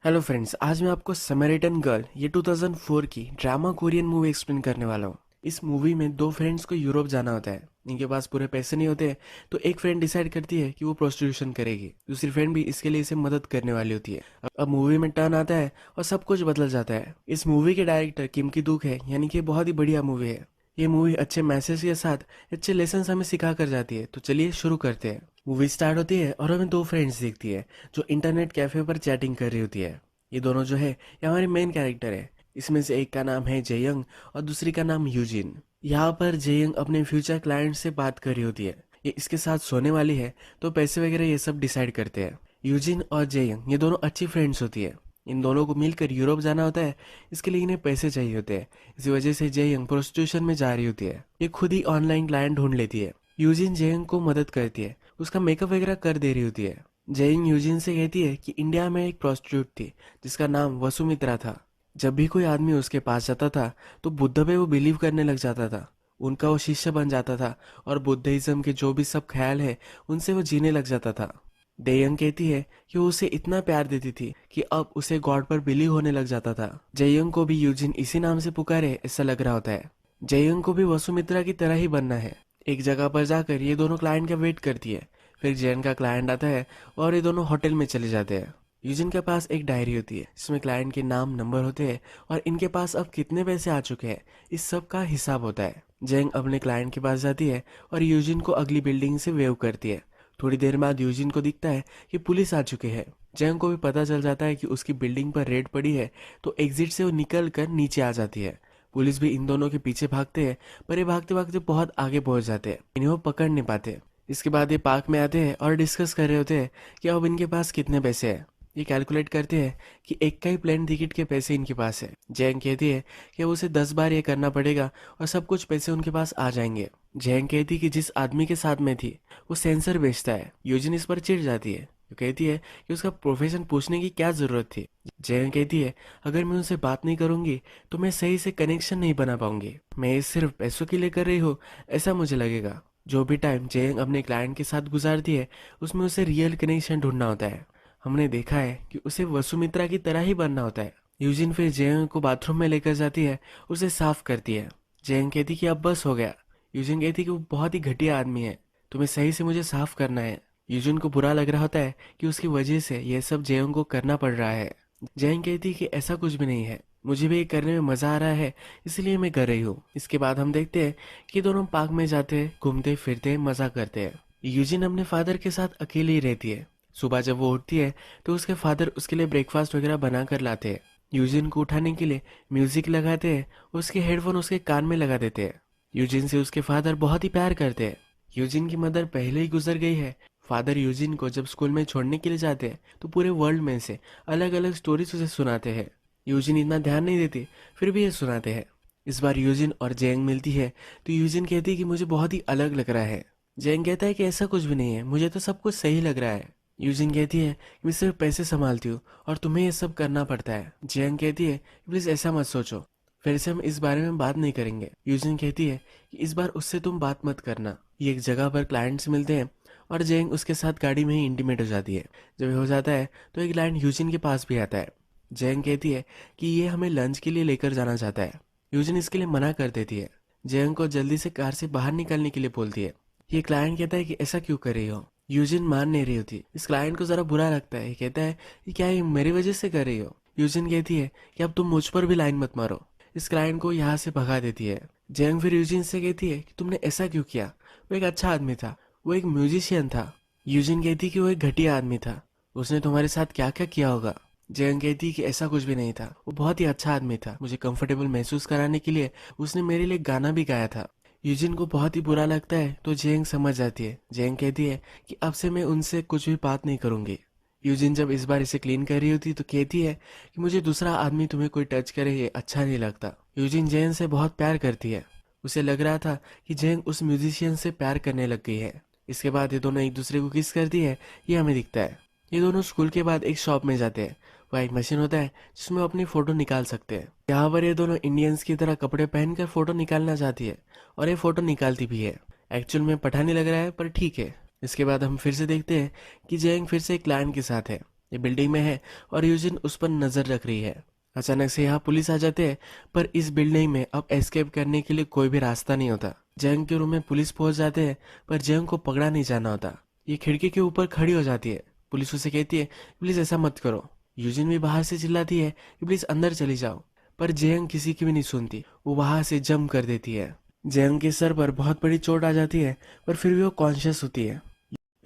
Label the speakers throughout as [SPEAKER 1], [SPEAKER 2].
[SPEAKER 1] Hello friends, आज मैं आपको समैरिटन गर्ल ये 2004 की ड्रामा कोरियन मूवी एक्सप्लेन करने वाला हूँ। इस मूवी में दो फ्रेंड्स को यूरोप जाना होता है। इनके पास पूरे पैसे नहीं होते, तो एक फ्रेंड डिसाइड करती है कि वो प्रोस्टिट्यूशन करेगी। दूसरी फ्रेंड भी इसके लिए इसे मदद करने वाली होती है। अब मूवी में टर्न आता है और सब कुछ बदल जाता है। इस मूवी के डायरेक्टर किम की दुक है, यानी कि बहुत ही बढ़िया मूवी है। ये मूवी अच्छे मैसेज के साथ अच्छे लेसन हमें सिखा कर जाती है। तो चलिए शुरू करते हैं। मूवी स्टार्ट होती है और हमें दो फ्रेंड्स दिखती है जो इंटरनेट कैफे पर चैटिंग कर रही होती है। ये दोनों जो है ये हमारे मेन कैरेक्टर है। इसमें से एक का नाम है जेयंग और दूसरी का नाम यूजिन। यहाँ पर जेयंग अपने फ्यूचर क्लाइंट से बात कर रही होती है। ये इसके साथ सोने वाली है, तो पैसे वगैरह ये सब डिसाइड करते हैं। यूजिन और जेयंग ये दोनों अच्छी फ्रेंड्स होती है। इन दोनों को मिलकर यूरोप जाना होता है। इसके लिए इन्हें पैसे चाहिए होते हैं। इसी वजह से जेयंग प्रोस्टिट्यूशन में जा रही होती है। ये खुद ही ऑनलाइन क्लाइंट ढूंढ लेती है। यूजिन जेयंग को मदद करती है, उसका मेकअप वगैरह कर दे रही होती है। जेयंग यूजिन से कहती है कि इंडिया में एक प्रोस्टिट्यूट थी जिसका नाम वसुमित्रा था। जब भी कोई आदमी उसके पास जाता था तो बुद्ध पे वो बिलीव करने लग जाता था। उनका वो शिष्य बन जाता था और बुद्धिज्म के जो भी सब ख्याल है उनसे वो जीने लग जाता था। डेयंग कहती है कि वो उसे इतना प्यार देती थी कि अब उसे गॉड पर बिलीव होने लग जाता था। जेयंग को भी यूजिन इसी नाम से पुकारे ऐसा लग रहा होता है। जेयंग को भी वसुमित्रा की तरह ही बनना है। एक जगह पर जाकर ये दोनों क्लाइंट का वेट करती है। फिर जेयंग का क्लाइंट आता है और ये दोनों होटल में चले जाते हैं। यूजिन के पास एक डायरी होती है जिसमें क्लाइंट के नाम नंबर होते हैं और इनके पास अब कितने पैसे आ चुके हैं इस सब का हिसाब होता है। जेंग अपने क्लाइंट के पास जाती है और यूजिन को अगली बिल्डिंग से वेव करती है। थोड़ी देर बाद यूजिन को दिखता है कि पुलिस आ चुकी है। जेंग को भी पता चल जाता है कि उसकी बिल्डिंग पर रेड पड़ी है, तो एग्जिट से वो निकल कर नीचे आ जाती है। पुलिस भी इन दोनों के पीछे भागते हैं, पर ये भागते भागते बहुत आगे पहुंच जाते हैं। इन्हें वो पकड़ नहीं पाते। इसके बाद ये पार्क में आते हैं और डिस्कस कर रहे होते हैं कि अब इनके पास कितने पैसे हैं। ये कैलकुलेट करते हैं कि एक का ही प्लेन टिकट के पैसे इनके पास है। जैंग कहती है कि अब उसे 10 बार ये करना पड़ेगा और सब कुछ पैसे उनके पास आ जाएंगे। जैंग कहती कि जिस आदमी के साथ में थी वो सेंसर बेचता है। यूजिन इस पर चिढ़ जाती है। वो कहती है कि उसका प्रोफेशन पूछने की क्या जरूरत थी। जैंग कहती है अगर मैं उनसे बात नहीं करूंगी तो मैं सही से कनेक्शन नहीं बना पाऊंगी। मैं ये सिर्फ पैसों के लिए कर रही हूँ, ऐसा मुझे लगेगा। जो भी टाइम जेंग अपने क्लाइंट के साथ गुजारती है उसमें उसे रियल कनेक्शन ढूंढना होता है। हमने देखा है कि उसे वसुमित्रा की तरह ही बनना होता है। यूजिन फिर जेंग को बाथरूम में लेकर जाती है, उसे साफ करती है। जेंग कहती कि अब बस हो गया। यूजिन कहती कि वो बहुत ही घटिया आदमी है, तुम्हें सही से मुझे साफ करना है। यूजिन को बुरा लग रहा होता है कि उसकी वजह से यह सब जेंग को करना पड़ रहा है। जेंग कहती कि ऐसा कुछ भी नहीं है, मुझे भी ये करने में मजा आ रहा है, इसलिए मैं कर रही हूँ। इसके बाद हम देखते हैं कि दोनों पार्क में जाते हैं, घूमते फिरते मजा करते हैं। यूजिन अपने फादर के साथ अकेली ही रहती है। सुबह जब वो उठती है तो उसके फादर उसके लिए ब्रेकफास्ट वगैरह बना कर लाते हैं। यूजिन को उठाने के लिए म्यूजिक लगाते हैं, उसके हेडफोन उसके कान में लगा देते हैं। यूजिन से उसके फादर बहुत ही प्यार करते हैं। यूजिन की मदर पहले ही गुजर गई है। फादर यूजिन को जब स्कूल में छोड़ने के लिए जाते हैं तो पूरे वर्ल्ड में से अलग अलग स्टोरीज उसे सुनाते हैं। यूजिन इतना ध्यान नहीं देती, फिर भी ये सुनाते हैं। इस बार यूजिन और जेंग मिलती है तो यूजिन कहती है कि मुझे बहुत ही अलग लग रहा है। जेंग कहता है कि ऐसा कुछ भी नहीं है, मुझे तो सब कुछ सही लग रहा है। यूजिन कहती है कि मैं सिर्फ पैसे संभालती हूँ और तुम्हें ये सब करना पड़ता है। जेंग कहती है कि प्लीज ऐसा मत सोचो, फिर से हम इस बारे में बात नहीं करेंगे। यूजिन कहती है कि इस बार उससे तुम बात मत करना। ये एक जगह पर क्लाइंट्स मिलते हैं और जेंग उसके साथ गाड़ी में ही इंटीमेट हो जाती है। जब ये हो जाता है तो एक क्लाइंट यूजिन के पास भी आता है। जेंग कहती है कि ये हमें लंच के लिए लेकर जाना चाहता है। यूजिन इसके लिए मना कर देती है। जेंग को जल्दी से कार से बाहर निकलने के लिए बोलती है। ये क्लाइंट कहता है कि ऐसा क्यों कर रही हो। यूजिन मान नहीं रही होती। इस क्लाइंट को जरा बुरा लगता है। ये कहता है कि क्या ये मेरी वजह से कर रही हो। यूजिन कहती है कि अब तुम मुझ पर भी लाइन मत मारो। इस क्लाइंट को यहाँ से भगा देती है। जेंग फिर यूजिन से कहती है कि तुमने ऐसा क्यों किया, वो एक अच्छा आदमी था, वो एक म्यूजिशियन था। यूजिन कहती कि वो एक घटिया आदमी था, उसने तुम्हारे साथ क्या क्या किया होगा। जेंग कहती कि ऐसा कुछ भी नहीं था, वो बहुत ही अच्छा आदमी था, मुझे कंफर्टेबल महसूस कराने के लिए उसने मेरे लिए गाना भी गाया था। यूजिन को बहुत ही बुरा लगता है तो जेंग समझ जाती है। जेंग कहती है कि अब से मैं उनसे कुछ भी बात नहीं करूंगी। यूजिन जब इस बार इसे क्लीन कर रही होती तो कहती है कि मुझे दूसरा आदमी तुम्हें कोई टच करे ये अच्छा नहीं लगता। यूजिन जेंग से बहुत प्यार करती है। उसे लग रहा था कि जेंग उस म्यूजिशियन से प्यार करने लग गई है। इसके बाद ये दोनों एक दूसरे को किस करती है ये हमें दिखता है। ये दोनों स्कूल के बाद एक शॉप में जाते हैं। वहाँ एक मशीन होता है जिसमें वो अपनी फोटो निकाल सकते हैं। यहाँ पर ये दोनों इंडियंस की तरह कपड़े पहनकर फोटो निकालना चाहती है और ये फोटो निकालती भी है। एक्चुअल में पठानी लग रहा है पर ठीक है। इसके बाद हम फिर से देखते हैं कि जेंग फिर से एक क्लाइंट के साथ है। ये बिल्डिंग में है और यूजिन उस पर नजर रख रही है। अचानक से यहाँ पुलिस आ जाते हैं, पर इस बिल्डिंग में अब एस्केप करने के लिए कोई भी रास्ता नहीं होता। जंग के रूम में पुलिस पहुंच जाते हैं, पर जंग को पकड़ा नहीं जाना होता। ये खिड़की के ऊपर खड़ी हो जाती है। पुलिस उसे कहती है, प्लीज ऐसा मत करो। यूजिन भी बाहर से चिल्लाती है कि प्लीज अंदर चली जाओ, पर जयंग किसी की भी नहीं सुनती। वो वहां से जंप कर देती है। जयंग के सर पर बहुत बड़ी चोट आ जाती है, पर फिर भी वो कॉन्शियस होती है।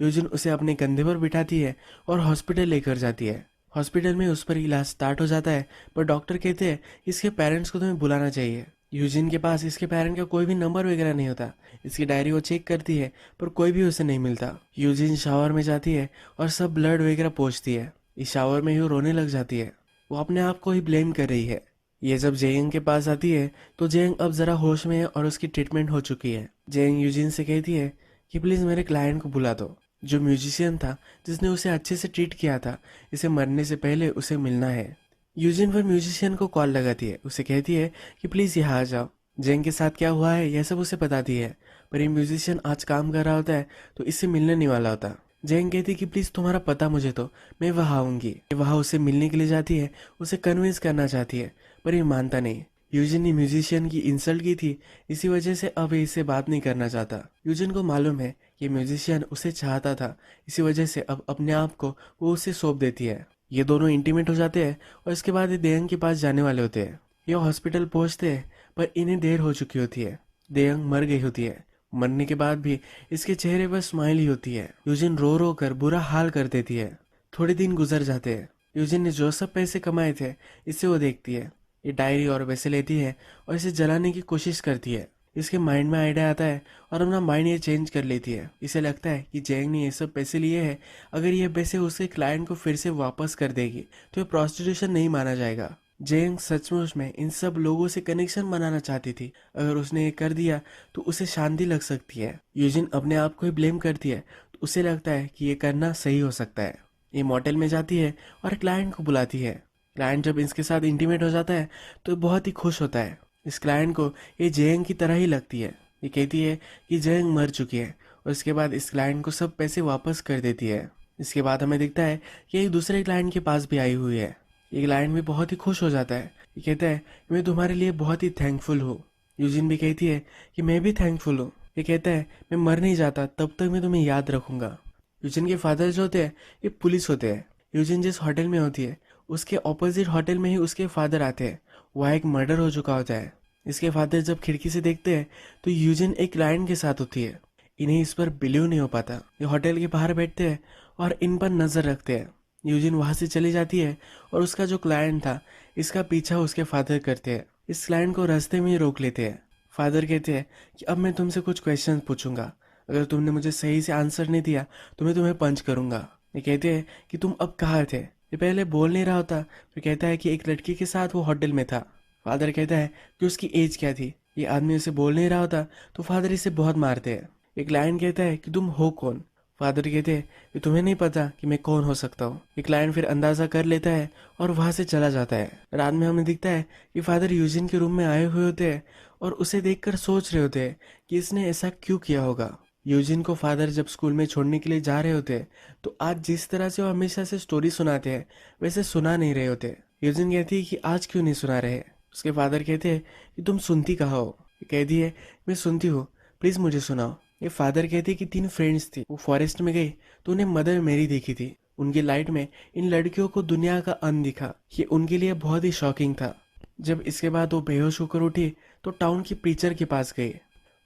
[SPEAKER 1] यूजिन उसे अपने कंधे पर बिठाती है और हॉस्पिटल लेकर जाती है। हॉस्पिटल में उस पर इलाज स्टार्ट हो जाता है, पर डॉक्टर कहते हैं इसके पेरेंट्स को तुम्हें बुलाना चाहिए। यूजिन के पास इसके पेरेंट का कोई भी नंबर वगैरह नहीं होता। इसकी डायरी वो चेक करती है, पर कोई भी उसे नहीं मिलता। यूजिन शावर में जाती है और सब ब्लड वगैरह पोंछती है। इस शावर में ही वो रोने लग जाती है। वो अपने आप को ही ब्लेम कर रही है। ये जब जेयंग के पास आती है तो जेयंग अब जरा होश में है और उसकी ट्रीटमेंट हो चुकी है। जेयंग यूजिन से कहती है कि प्लीज मेरे क्लाइंट को बुला दो, जो म्यूजिशियन था जिसने उसे अच्छे से ट्रीट किया था। इसे मरने से पहले उसे मिलना है। यूजिन पर म्यूजिशियन को कॉल लगाती है। उसे कहती है कि प्लीज यहाँ आ जाओ। जेंग के साथ क्या हुआ है यह सब उसे बताती है, पर ये म्यूजिशियन आज काम कर रहा होता है तो इससे मिलने नहीं वाला होता। जेंग कहती है कि प्लीज तुम्हारा पता मुझे दो, मैं वहाँ आऊंगी। वहाँ उसे मिलने के लिए जाती है, उसे कन्विंस करना चाहती है, पर ये मानता नहीं। यूजिन ने म्यूजिशियन की इंसल्ट की थी, इसी वजह से अब ये इससे बात नहीं करना चाहता। यूजिन को मालूम है कि म्यूजिशियन उसे चाहता था, इसी वजह से अब अपने आप को वो उसे सौंप देती है। ये दोनों इंटीमेट हो जाते हैं और इसके बाद ये देयंग के पास जाने वाले होते हैं। ये हॉस्पिटल पहुंचते हैं, पर इन्हें देर हो चुकी होती है। देयंग मर गई होती है। मरने के बाद भी इसके चेहरे पर स्माइल ही होती है। यूजिन रो रो कर बुरा हाल कर देती है। थोड़े दिन गुजर जाते हैं। यूजिन ने जो सब पैसे कमाए थे इसे वो देखती है। ये डायरी और पैसे लेती है और इसे जलाने की कोशिश करती है। इसके माइंड में आइडिया आता है और अपना माइंड ये चेंज कर लेती है। इसे लगता है कि जेंग ने ये सब पैसे लिए हैं, अगर ये पैसे उसके क्लाइंट को फिर से वापस कर देगी तो ये प्रोस्टिट्यूशन नहीं माना जाएगा। जेंग सचमुच में इन सब लोगों से कनेक्शन बनाना चाहती थी। अगर उसने ये कर दिया तो उसे शांति लग सकती है। यूजिन अपने आप को ही ब्लेम करती है, तो उसे लगता है कि ये करना सही हो सकता है। ये मोटेल में जाती है और क्लाइंट को बुलाती है। क्लाइंट जब इसके साथ इंटीमेट हो जाता है तो बहुत ही खुश होता है। इस क्लाइंट को ये जेंग की तरह ही लगती है। ये कहती है कि जेंग मर चुकी है और इसके बाद इस क्लाइंट को सब पैसे वापस कर देती है। इसके बाद हमें दिखता है कि एक दूसरे क्लाइंट के पास भी आई हुई है। ये क्लाइंट भी बहुत ही खुश हो जाता है। ये कहता है मैं तुम्हारे लिए बहुत ही थैंकफुल हूँ। यूजिन भी कहती है कि मैं भी थैंकफुल हूँ। ये कहता है मैं मर नहीं जाता तब तक मैं तुम्हें याद रखूंगा। यूजिन के फादर जो होते हैं ये पुलिस होते हैं। यूजिन जिस होटल में होती है उसके ऑपोजिट होटल में ही उसके फादर आते हैं। वहाँ एक मर्डर हो चुका होता है। इसके फादर जब खिड़की से देखते हैं तो यूजिन एक क्लाइंट के साथ होती है। इन्हें इस पर बिलीव नहीं हो पाता। ये होटल के बाहर बैठते हैं और इन पर नजर रखते हैं। यूजिन वहां से चली जाती है और उसका जो क्लाइंट था इसका पीछा उसके फादर करते हैं। इस क्लाइंट को रास्ते में ही रोक लेते हैं। फादर कहते हैं कि अब मैं तुमसे कुछ क्वेश्चन पूछूंगा, अगर तुमने मुझे सही से आंसर नहीं दिया तो मैं तुम्हें पंच करूंगा। ये कहते हैं कि तुम अब कहाँ थे। ये पहले बोल नहीं रहा होता, फिर कहता है कि एक लड़की के साथ वो होटल में था। फादर कहता है कि उसकी एज क्या थी। ये आदमी उसे बोल नहीं रहा होता तो फादर इसे बहुत मारते हैं। एक क्लाइंट कहता है कि तुम हो कौन। फादर कहते हैं कि तुम्हें नहीं पता कि मैं कौन हो सकता हूँ। ये क्लाइंट फिर अंदाजा कर लेता है और वहां से चला जाता है। रात में हमें दिखता है कि फादर यूजिन के रूम में आए हुए होते हैं और उसे देखकर सोच रहे होते हैं कि इसने ऐसा क्यों किया होगा। यूजिन को फादर जब स्कूल में छोड़ने के लिए जा रहे होते हैं तो आज जिस तरह से वो हमेशा से स्टोरी सुनाते हैं वैसे सुना नहीं रहे होते। यूजिन कहती है कि आज क्यों नहीं सुना रहे। उसके फादर कहते हैं कि तुम सुनती कहाँ हो। कहती है मैं सुनती हूँ, प्लीज मुझे सुनाओ। ये फादर कहते कि 3 फ्रेंड्स थी, वो फॉरेस्ट में गई तो उन्हें मदर मेरी देखी थी। उनकी लाइट में इन लड़कियों को दुनिया का अंत दिखा। ये उनके लिए बहुत ही शॉकिंग था। जब इसके बाद वो बेहोश होकर उठी तो टाउन की प्रीचर के पास गई।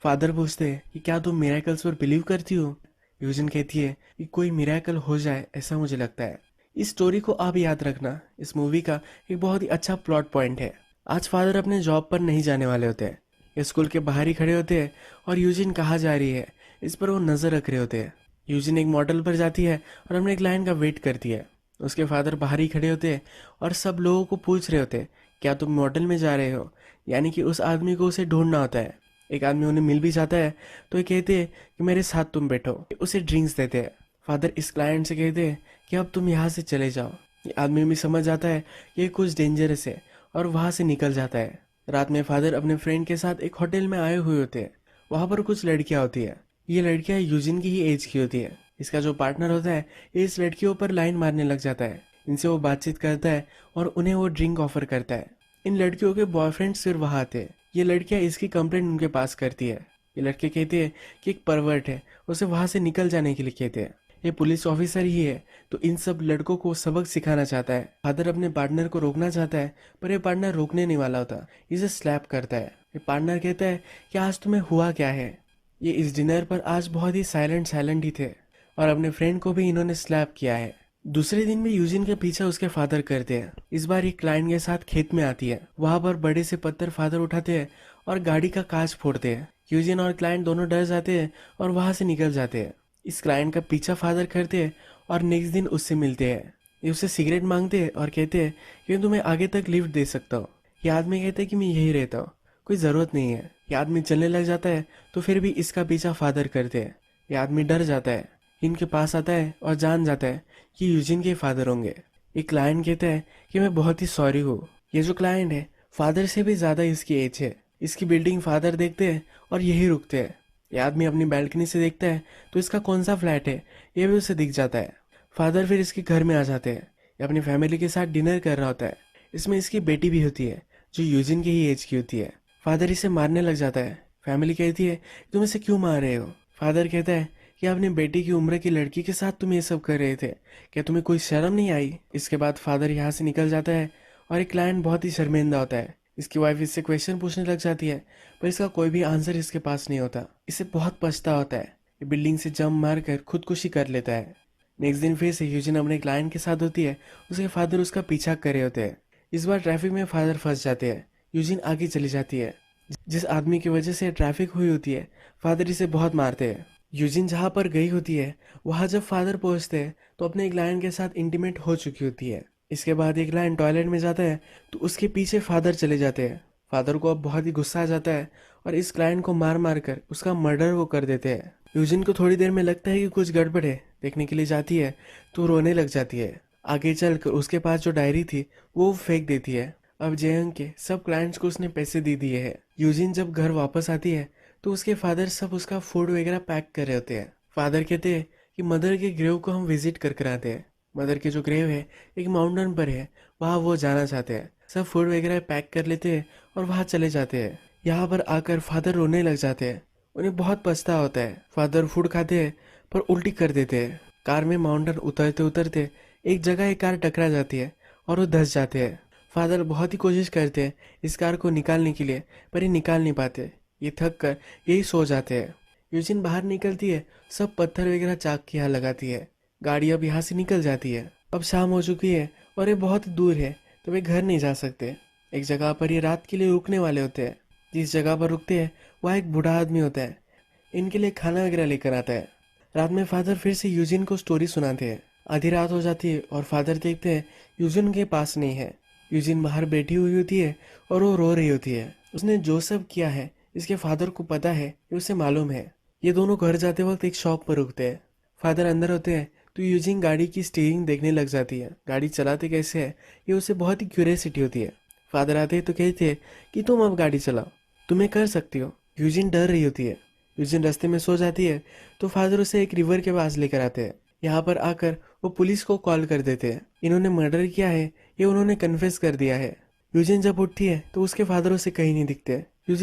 [SPEAKER 1] फादर पूछते हैं कि क्या तुम मिरेकल्स पर बिलीव करती हो। यूजिन कहती है कि कोई मिरेकल हो जाए ऐसा मुझे लगता है। इस स्टोरी को आप याद रखना, इस मूवी का एक बहुत ही अच्छा प्लॉट पॉइंट है। आज फादर अपने जॉब पर नहीं जाने वाले होते हैं। ये स्कूल के बाहर ही खड़े होते हैं और यूजिन कहाँ जा रही है इस पर वो नजर रख रहे होते हैं। यूजिन एक मॉडल पर जाती है और अपने क्लाइंट का वेट करती है। उसके फादर बाहर ही खड़े होते हैं और सब लोगों को पूछ रहे होते हैं क्या तुम मॉडल में जा रहे हो, यानी कि उस आदमी को उसे ढूंढना होता है। एक आदमी उन्हें मिल भी जाता है तो ये कहते हैं कि मेरे साथ तुम बैठो। उसे ड्रिंक्स देते हैं। फादर इस क्लाइंट से कहते हैं कि अब तुम यहाँ से चले जाओ। ये आदमी भी समझ जाता है कि ये कुछ डेंजरस है और वहाँ से निकल जाता है। रात में फादर अपने फ्रेंड के साथ एक होटल में आए हुए होते हैं। वहाँ पर कुछ लड़कियाँ होती है। ये लड़कियाँ यूजिन की ही एज की होती है। इसका जो पार्टनर होता है ये इस लड़कियों पर लाइन मारने लग जाता है। इनसे वो बातचीत करता है और उन्हें वो ड्रिंक ऑफर करता है। इन लड़कियों के बॉयफ्रेंड्स फिर वहाँ आते हैं। ये लड़कियाँ इसकी कंप्लेंट उनके पास करती है। ये लड़के कहते हैं कि एक परवर्ट है, उसे वहाँ से निकल जाने के लिए कहते हैं। ये पुलिस ऑफिसर ही है, तो इन सब लड़कों को सबक सिखाना चाहता है। फादर अपने पार्टनर को रोकना चाहता है, पर ये पार्टनर रोकने नहीं वाला होता, इसे स्लैप करता है। ये पार्टनर कहता है कि आज तुम्हें हुआ क्या है। ये इस डिनर पर आज बहुत ही साइलेंट साइलेंट ही थे, और अपने फ्रेंड को भी इन्होंने स्लैप किया है। दूसरे दिन भी यूजिन के पीछे उसके फादर करते हैं। इस बार एक क्लाइंट के साथ खेत में आती है। वहां पर बड़े से पत्थर फादर उठाते हैं और गाड़ी का कांच फोड़ते हैं। यूजिन और क्लाइंट दोनों डर जाते हैं और वहां से निकल जाते हैं। इस क्लाइंट का पीछा फादर करते हैं और नेक्स्ट दिन उससे मिलते हैं। ये उससे सिगरेट मांगते हैं और कहते हैं कि मैं तुम्हें आगे तक लिफ्ट दे सकता हूँ। ये आदमी कहते हैं कि मैं यही रहता हूँ, कोई ज़रूरत नहीं है। ये आदमी चलने लग जाता है तो फिर भी इसका पीछा फादर करते हैं। ये आदमी डर जाता है, इनके पास आता है और जान जाता है कि यूजिन के फादर होंगे। एक क्लाइंट कहता है कि मैं बहुत ही सॉरी हूँ। ये जो क्लाइंट है फादर से भी ज़्यादा इसकी एज है। इसकी बिल्डिंग फादर देखते हैं और यही रुकते हैं। ये आदमी अपनी बैल्कनी से देखता है तो इसका कौन सा फ्लैट है ये भी उसे दिख जाता है। फादर फिर इसके घर में आ जाते हैं। ये अपनी फैमिली के साथ डिनर कर रहा होता है। इसमें इसकी बेटी भी होती है जो यूजिन की ही एज की होती है। फादर इसे मारने लग जाता है। फैमिली कहती है तुम इसे क्यों मार रहे हो। फादर कहता है कि अपनी बेटी की उम्र की लड़की के साथ तुम ये सब कर रहे थे, क्या तुम्हें कोई शर्म नहीं आई। इसके बाद फादर यहाँ से निकल जाता है और एक क्लाइंट बहुत ही शर्मिंदा होता है। इसकी वाइफ इससे क्वेश्चन पूछने लग जाती है, पर इसका कोई भी आंसर इसके पास नहीं होता। इसे बहुत पछता होता है। ये बिल्डिंग से जंप मारकर खुदकुशी कर लेता है। नेक्स्ट दिन फिर से यूजिन अपने क्लाइंट के साथ होती है। उसके फादर उसका पीछा कर रहे होते हैं। इस बार ट्रैफिक में फादर फंस जाते हैं। यूजिन आगे चली जाती है। जिस आदमी की वजह से ट्रैफिक हुई होती है फादर इसे बहुत मारते हैं। यूजिन जहाँ पर गई होती है वहाँ जब फादर पहुँचते हैं तो अपने क्लाइंट के साथ इंटीमेट हो चुकी होती है। इसके बाद एक क्लाइंट टॉयलेट में जाता है तो उसके पीछे फादर चले जाते हैं। फादर को अब बहुत ही गुस्सा आ जाता है और इस क्लाइंट को मार मार कर उसका मर्डर वो कर देते हैं। यूजिन को थोड़ी देर में लगता है कि कुछ गड़बड़ है, देखने के लिए जाती है तो रोने लग जाती है। आगे चलकर उसके पास जो डायरी थी वो फेंक देती है। अब जेयंग के सब क्लाइंट्स को उसने पैसे दे दिए हैं। यूजिन जब घर वापस आती है तो उसके फादर सब उसका फूड वगैरह पैक कर रहे होते हैं। फादर कहते हैं कि मदर के ग्रेव को हम विजिट कर आते हैं। मदर के जो ग्रेव है एक माउंटेन पर है, वहाँ वो जाना चाहते हैं। सब फूड वगैरह पैक कर लेते हैं और वहाँ चले जाते हैं। यहाँ पर आकर फादर रोने लग जाते हैं। उन्हें बहुत पछता होता है। फादर फूड खाते हैं पर उल्टी कर देते हैं। कार में माउंटेन उतरते उतरते एक जगह एक कार टकरा जाती है और वो धंस जाते हैं। फादर बहुत ही कोशिश करते हैं इस कार को निकालने के लिए, पर ये निकाल नहीं पाते। ये थक कर यही सो जाते हैं। यूजिन बाहर निकलती है, सब पत्थर वगैरह चाक के यहाँ लगाती है। गाड़ी अब यहाँ से निकल जाती है। अब शाम हो चुकी है और ये बहुत दूर है तो वे घर नहीं जा सकते। एक जगह पर ये रात के लिए रुकने वाले होते हैं। जिस जगह पर रुकते हैं वहाँ एक बूढ़ा आदमी होता है, इनके लिए खाना वगैरह लेकर आता है। रात में फादर फिर से यूजिन को स्टोरी सुनाते हैं। आधी रात हो जाती है और फादर देखते हैं यूजिन के पास नहीं है। यूजिन बाहर बैठी हुई होती है और वो रो रही होती है। उसने जो सब किया है इसके फादर को पता है, ये उसे मालूम है। ये दोनों घर जाते वक्त एक शॉप पर रुकते हैं। फादर अंदर होते हैं तो यूजिन गाड़ी की स्टीयरिंग देखने लग जाती है। गाड़ी चलाते कैसे है ये उसे बहुत ही क्यूरियोसिटी होती है। फादर आते हैं तो कहते हैं कि तुम अब गाड़ी चलाओ, तुम्हें कर सकती हो। यूजिन डर रही होती है। यूजिन रास्ते में सो जाती है तो फादर उसे एक रिवर के पास लेकर आते हैं। यहाँ पर आकर वो पुलिस को कॉल कर देते हैं। इन्होंने मर्डर किया है ये उन्होंने कन्फेस कर दिया है। यूजिन जब उठती है तो उसके फादर उसे कहीं नहीं दिखते।